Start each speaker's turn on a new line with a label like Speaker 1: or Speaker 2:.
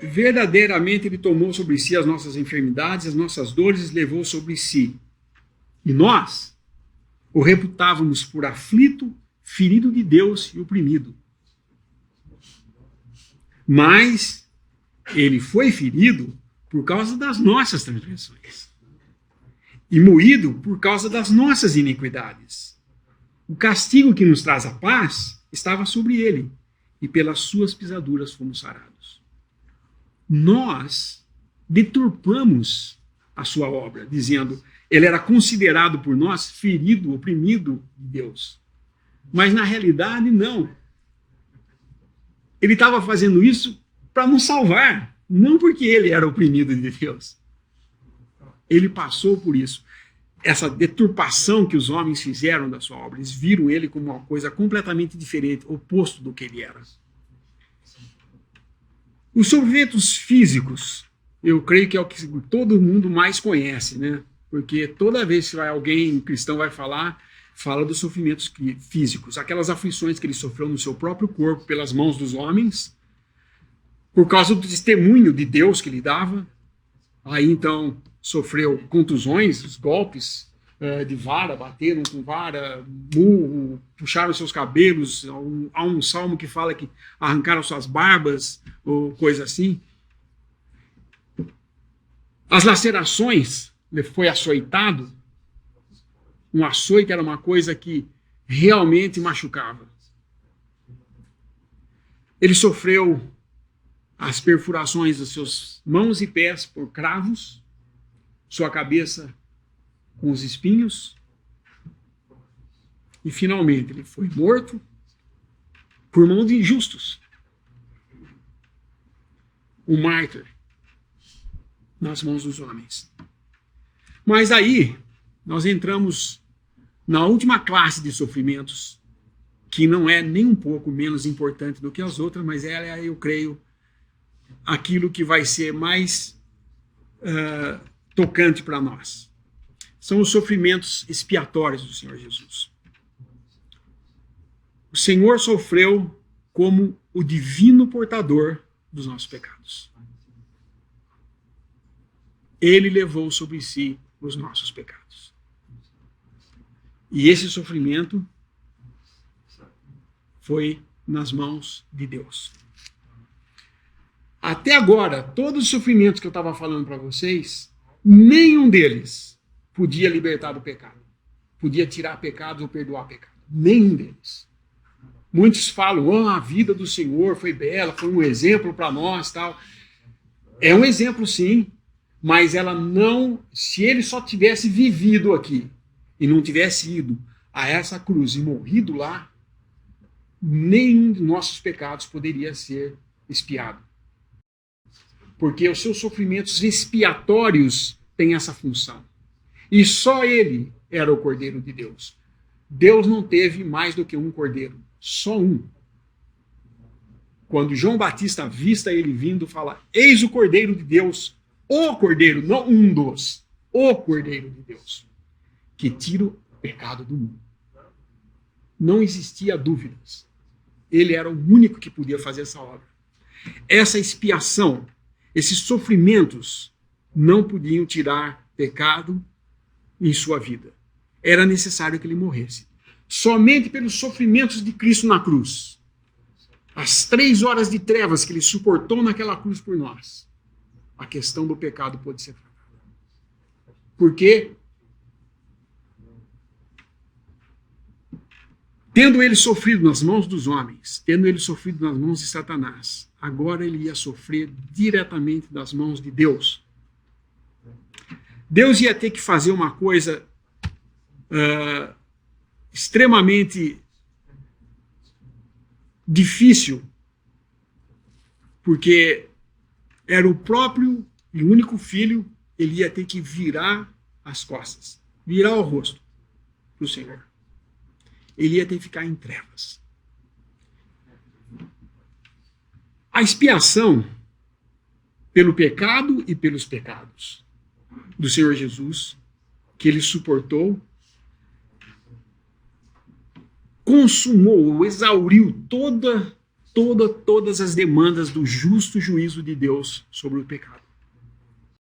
Speaker 1: verdadeiramente ele tomou sobre si as nossas enfermidades, as nossas dores, levou sobre si. E nós o reputávamos por aflito, ferido de Deus e oprimido. Mas ele foi ferido por causa das nossas transgressões e moído por causa das nossas iniquidades. O castigo que nos traz a paz estava sobre ele, e pelas suas pisaduras fomos sarados. Nós deturpamos a sua obra, dizendo, ele era considerado por nós ferido, oprimido de Deus. Mas na realidade, não. Ele estava fazendo isso para nos salvar, não porque ele era oprimido de Deus. Ele passou por isso. Essa deturpação que os homens fizeram da sua obra, eles viram ele como uma coisa completamente diferente, oposto do que ele era. Os sofrimentos físicos, eu creio que é o que todo mundo mais conhece, né? Porque toda vez que alguém cristão vai falar, fala dos sofrimentos físicos, aquelas aflições que ele sofreu no seu próprio corpo pelas mãos dos homens, por causa do testemunho de Deus que lhe dava. Aí então sofreu contusões, os golpes de vara, bateram com vara, murro, puxaram seus cabelos. Há um salmo que fala que arrancaram suas barbas, ou coisa assim. As lacerações, ele foi açoitado. Um açoite era uma coisa que realmente machucava. Ele sofreu as perfurações das suas mãos e pés por cravos, sua cabeça com os espinhos, e finalmente ele foi morto por mão de injustos. Um mártir nas mãos dos homens. Mas aí nós entramos na última classe de sofrimentos, que não é nem um pouco menos importante do que as outras, mas ela é, eu creio, aquilo que vai ser mais tocante para nós. São os sofrimentos expiatórios do Senhor Jesus. O Senhor sofreu como o divino portador dos nossos pecados. Ele levou sobre si os nossos pecados. E esse sofrimento foi nas mãos de Deus. Até agora, todos os sofrimentos que eu estava falando para vocês, nenhum deles podia libertar do pecado. Podia tirar pecados ou perdoar pecado. Nenhum deles. Muitos falam, a vida do Senhor foi bela, foi um exemplo para nós, tal. É um exemplo, sim, mas ela não, se ele só tivesse vivido aqui e não tivesse ido a essa cruz e morrido lá, nenhum de nossos pecados poderia ser expiado. Porque os seus sofrimentos expiatórios têm essa função. E só ele era o Cordeiro de Deus. Deus não teve mais do que um Cordeiro, só um. Quando João Batista avista ele vindo, fala, eis o Cordeiro de Deus, o Cordeiro, não um dos, o Cordeiro de Deus, que tira o pecado do mundo. Não existia dúvidas. Ele era o único que podia fazer essa obra. Essa expiação, esses sofrimentos, não podiam tirar pecado em sua vida. Era necessário que ele morresse. Somente pelos sofrimentos de Cristo na cruz, as 3 horas de trevas que ele suportou naquela cruz por nós, a questão do pecado pode ser tratada. Porque, tendo ele sofrido nas mãos dos homens, tendo ele sofrido nas mãos de Satanás, agora ele ia sofrer diretamente das mãos de Deus. Deus ia ter que fazer uma coisa extremamente difícil, porque era o próprio e único filho, ele ia ter que virar as costas, virar o rosto para o Senhor. Ele ia ter que ficar em trevas. A expiação pelo pecado e pelos pecados do Senhor Jesus, que ele suportou, consumou, exauriu todo todas as demandas do justo juízo de Deus sobre o pecado.